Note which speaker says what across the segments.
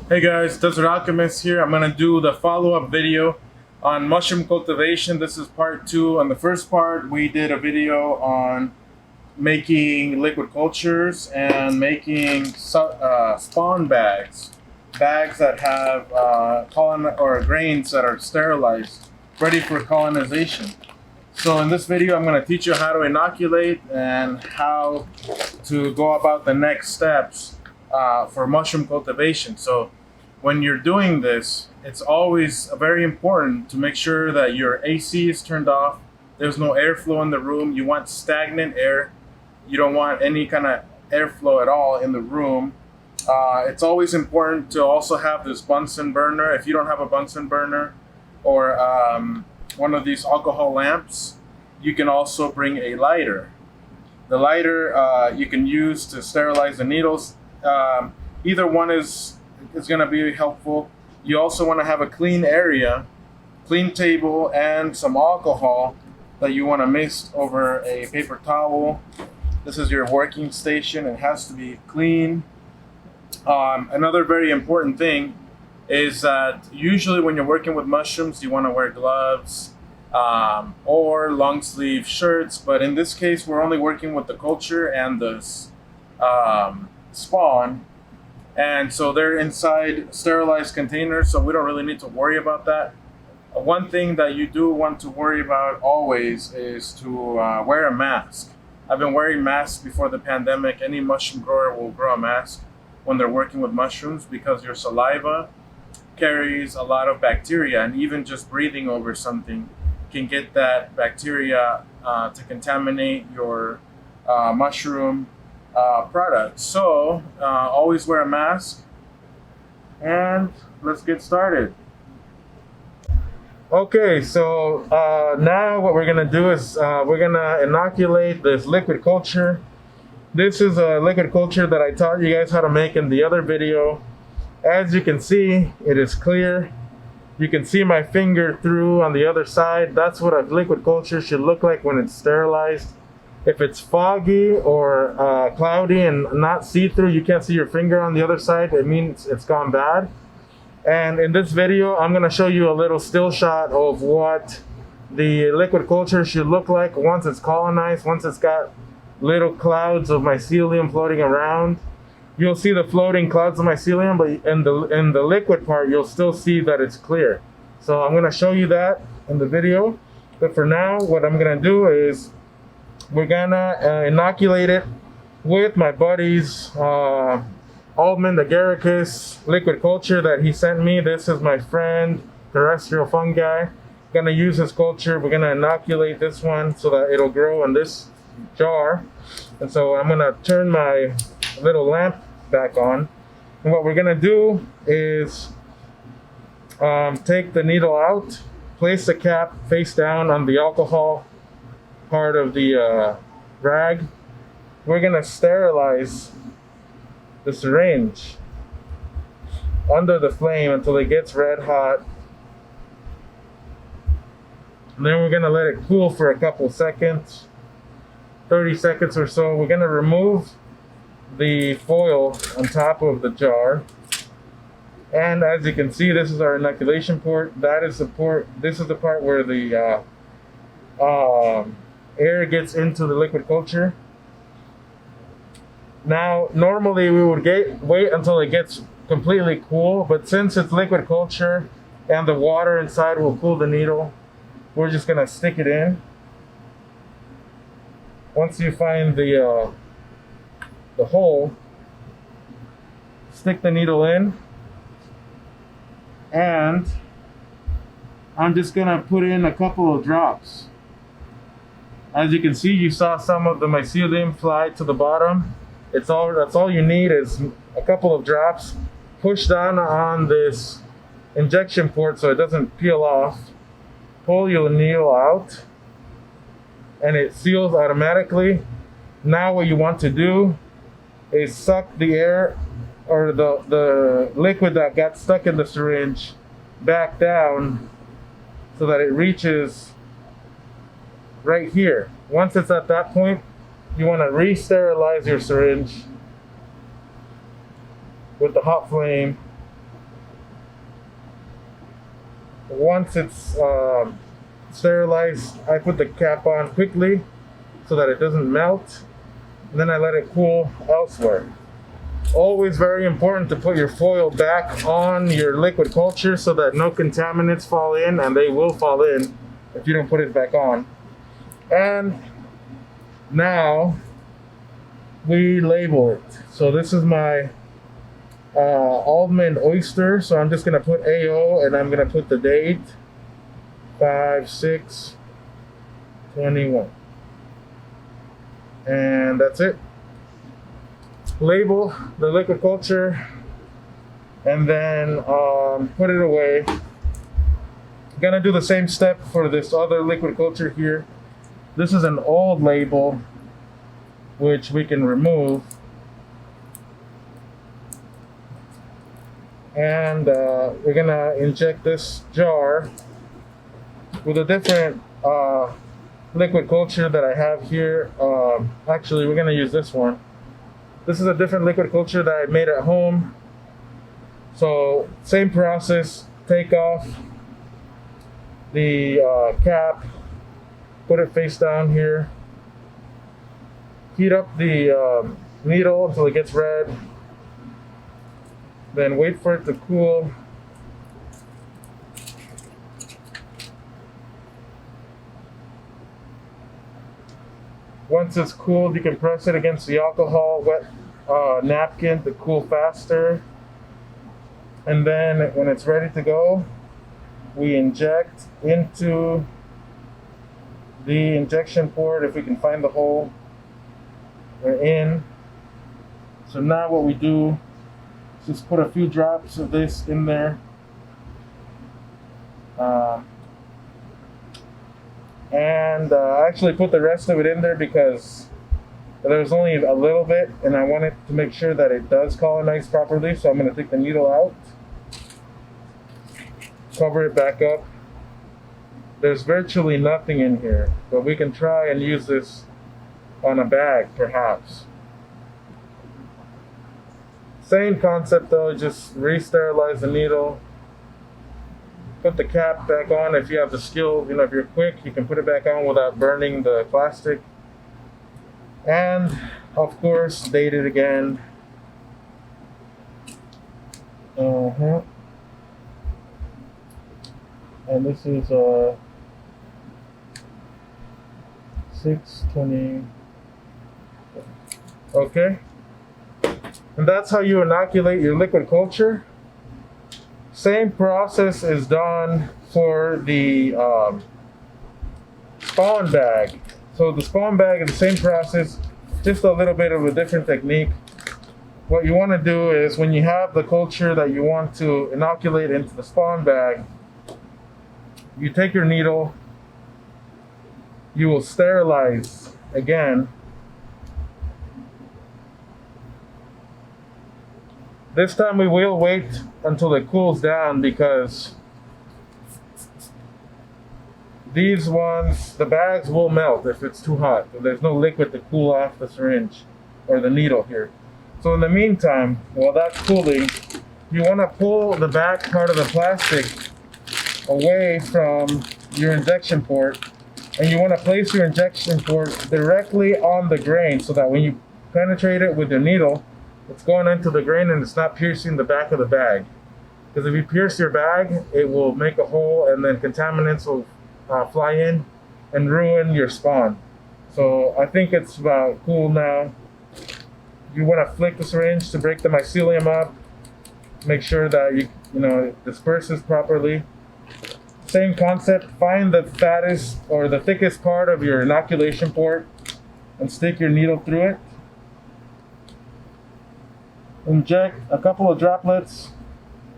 Speaker 1: Hey guys, Desert Alchemist here. I'm gonna do the follow-up video on mushroom cultivation. This is part two. On the first part, we did a video on making liquid cultures and making spawn bags, bags that have grains that are sterilized, ready for colonization. So in this video, I'm going to teach you how to inoculate and how to go about the next steps for mushroom cultivation. So when you're doing this, it's always very important to make sure that your AC is turned off. There's no airflow in the room. You want stagnant air. You don't want any kind of airflow at all in the room. It's always important to also have this Bunsen burner. If you don't have a Bunsen burner or one of these alcohol lamps, you can also bring a lighter. The lighter you can use to sterilize the needles. Either one is going to be helpful. You also want to have a clean area, clean table, and some alcohol that you want to mist over a paper towel. This is your working station. It has to be clean. Another very important thing is that usually when you're working with mushrooms, you want to wear gloves or long sleeve shirts. But in this case, we're only working with the culture and the spawn. And so they're inside sterilized containers, so we don't really need to worry about that. One thing that you do want to worry about always is to wear a mask. I've been wearing masks before the pandemic. Any mushroom grower will grow a mask when they're working with mushrooms because your saliva carries a lot of bacteria, and even just breathing over something can get that bacteria to contaminate your mushroom product. So always wear a mask, and let's get started. Okay, so now what we're gonna do is we're gonna inoculate this liquid culture. This is a liquid culture that I taught you guys how to make in the other video. As you can see, it is clear. You can see my finger through on the other side. That's what a liquid culture should look like when it's sterilized. If it's foggy or cloudy and not see-through, you can't see your finger on the other side, it means it's gone bad. And in this video, I'm gonna show you a little still shot of what the liquid culture should look like once it's colonized, once it's got little clouds of mycelium floating around. You'll see the floating clouds of mycelium, but in the liquid part, you'll still see that it's clear. So I'm gonna show you that in the video. But for now, what I'm gonna do is we're gonna inoculate it with my buddy's almond agaricus liquid culture that he sent me. This is my friend, terrestrial fungi. Gonna use his culture. We're gonna inoculate this one so that it'll grow in this jar. And so I'm gonna turn my little lamp back on. And what we're gonna do is take the needle out, place the cap face down on the alcohol part of the rag. We're gonna sterilize the syringe under the flame until it gets red hot. And then we're gonna let it cool for a couple seconds, 30 seconds or so. We're gonna remove the foil on top of the jar. And as you can see, this is our inoculation port. That is the port. This is the part where the air gets into the liquid culture. Now, normally we would wait until it gets completely cool, but since it's liquid culture and the water inside will cool the needle, we're just gonna stick it in. Once you find the hole, stick the needle in, and I'm just gonna put in a couple of drops. As you can see, you saw some of the mycelium fly to the bottom. That's all you need is a couple of drops. Push down on this injection port so it doesn't peel off. Pull your needle out, and it seals automatically. Now what you want to do is suck the air or the liquid that got stuck in the syringe back down so that it reaches right here. Once it's at that point, you want to re-sterilize your syringe with the hot flame Once it's sterilized, I put the cap on quickly so that it doesn't melt, and then I let it cool elsewhere. Always very important to put your foil back on your liquid culture so that no contaminants fall in, and they will fall in if you don't put it back on. And now we label it. So this is my almond oyster. So I'm just gonna put AO, and I'm gonna put the date 5/6/21, and that's it. Label the liquid culture, and then put it away. Gonna do the same step for this other liquid culture here. This is an old label, which we can remove. And we're gonna inject this jar with a different liquid culture that I have here. Actually, we're gonna use this one. This is a different liquid culture that I made at home. So same process, take off the cap, put it face down here, heat up the needle until it gets red, then wait for it to cool. Once it's cooled, you can press it against the alcohol wet napkin to cool faster. And then when it's ready to go, we inject into the injection port if we can find the hole. We're in. So now what we do is just put a few drops of this in there. And I actually put the rest of it in there because there's only a little bit, and I wanted to make sure that it does colonize properly. So I'm going to take the needle out, cover it back up. There's virtually nothing in here, but we can try and use this on a bag, perhaps. Same concept though, just re-sterilize the needle. Put the cap back on if you have the skill. If you're quick, you can put it back on without burning the plastic. And of course, date it again. And this is 6/20. Okay. And that's how you inoculate your liquid culture. Same process is done for the spawn bag. So the spawn bag is the same process, just a little bit of a different technique. What you want to do is when you have the culture that you want to inoculate into the spawn bag, you take your needle, you will sterilize again. This time we will wait until it cools down because these ones, the bags will melt if it's too hot. There's no liquid to cool off the syringe or the needle here. So in the meantime, while that's cooling, you want to pull the back part of the plastic away from your injection port, and you want to place your injection port directly on the grain so that when you penetrate it with your needle, it's going into the grain and it's not piercing the back of the bag. Because if you pierce your bag, it will make a hole and then contaminants will fly in and ruin your spawn. So I think it's about cool now. You want to flick the syringe to break the mycelium up. Make sure that it disperses properly. Same concept, find the fattest or the thickest part of your inoculation port and stick your needle through it. Inject a couple of droplets,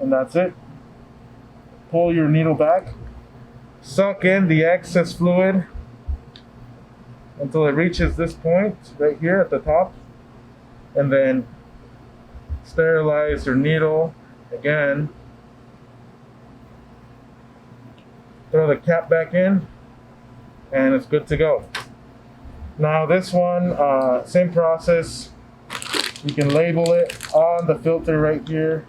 Speaker 1: and that's it. Pull your needle back. Suck in the excess fluid until it reaches this point right here at the top. And then sterilize your needle again. Throw the cap back in, and it's good to go. Now this one, same process. You can label it on the filter right here.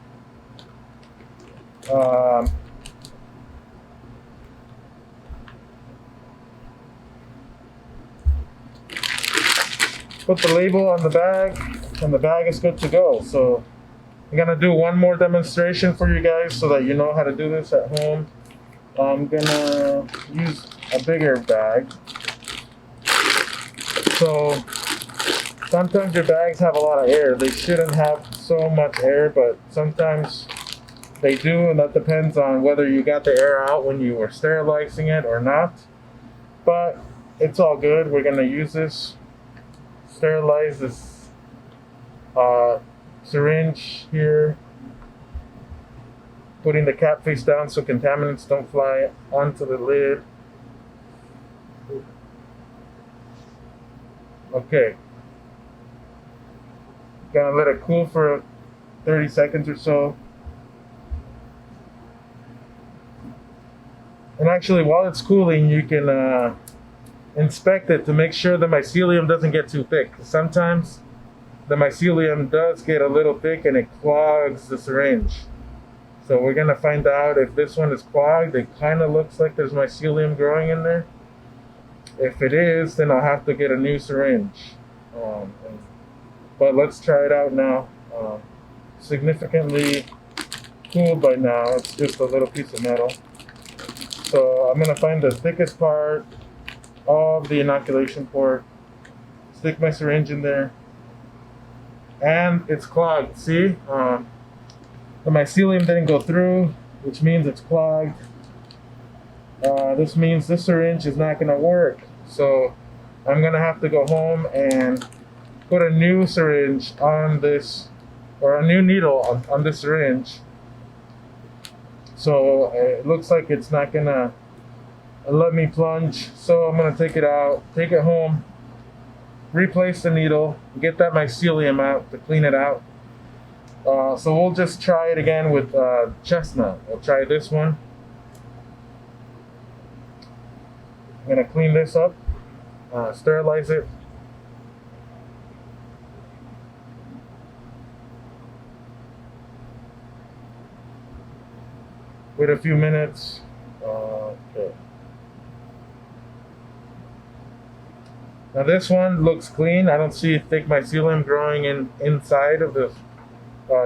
Speaker 1: put the label on the bag, and the bag is good to go. So I'm gonna do one more demonstration for you guys so that you know how to do this at home. I'm gonna use a bigger bag. So sometimes your bags have a lot of air. They shouldn't have so much air, but sometimes they do, and that depends on whether you got the air out when you were sterilizing it or not. But it's all good. We're gonna use this, sterilize this syringe here, putting the cap face down so contaminants don't fly onto the lid. Okay. Gonna let it cool for 30 seconds or so. And actually, while it's cooling, you can inspect it to make sure the mycelium doesn't get too thick. Sometimes the mycelium does get a little thick and it clogs the syringe. So we're gonna find out if this one is clogged. It kind of looks like there's mycelium growing in there. If it is, then I'll have to get a new syringe. But let's try it out now. Significantly cooled by now. It's just a little piece of metal. So I'm gonna find the thickest part of the inoculation port, stick my syringe in there, and it's clogged. See? The mycelium didn't go through, which means it's clogged. This means this syringe is not gonna work. So I'm gonna have to go home and put a new syringe on this, or a new needle on this syringe. So it looks like it's not gonna let me plunge. So I'm gonna take it out, take it home, replace the needle, get that mycelium out to clean it out. So we'll just try it again with chestnut. We'll try this one. I'm gonna clean this up, sterilize it. Wait a few minutes. Okay. Now this one looks clean. I don't see thick mycelium growing inside of the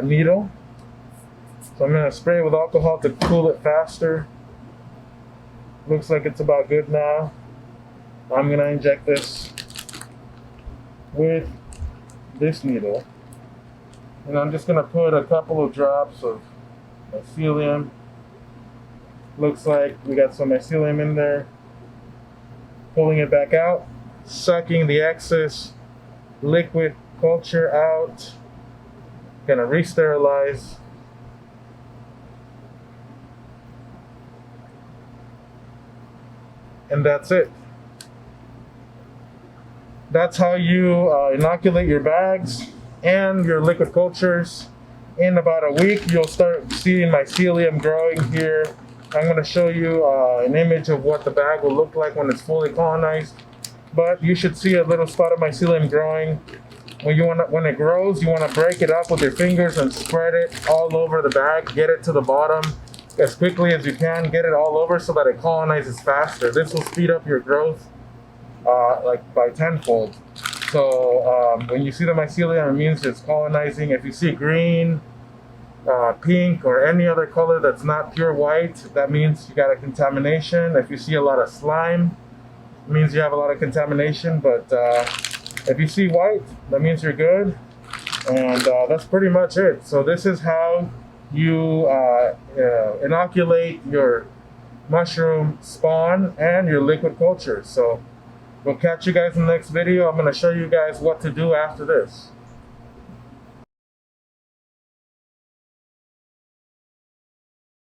Speaker 1: needle. So I'm gonna spray it with alcohol to cool it faster. Looks like it's about good now. I'm gonna inject this with this needle. And I'm just gonna put a couple of drops of mycelium. Looks like we got some mycelium in there. Pulling it back out, sucking the excess liquid culture out. Gonna re-sterilize. And that's it. That's how you inoculate your bags and your liquid cultures. In about a week, you'll start seeing mycelium growing here. I'm going to show you an image of what the bag will look like when it's fully colonized. But you should see a little spot of mycelium growing. When it grows, you want to break it up with your fingers and spread it all over the bag. Get it to the bottom as quickly as you can. Get it all over so that it colonizes faster. This will speed up your growth like by tenfold. So when you see the mycelium, it means it's colonizing. If you see green, pink, or any other color that's not pure white, that means you got a contamination. If you see a lot of slime, it means you have a lot of contamination. But if you see white, that means you're good. And that's pretty much it. So this is how you inoculate your mushroom spawn and your liquid culture. So we'll catch you guys in the next video. I'm going to show you guys what to do after this.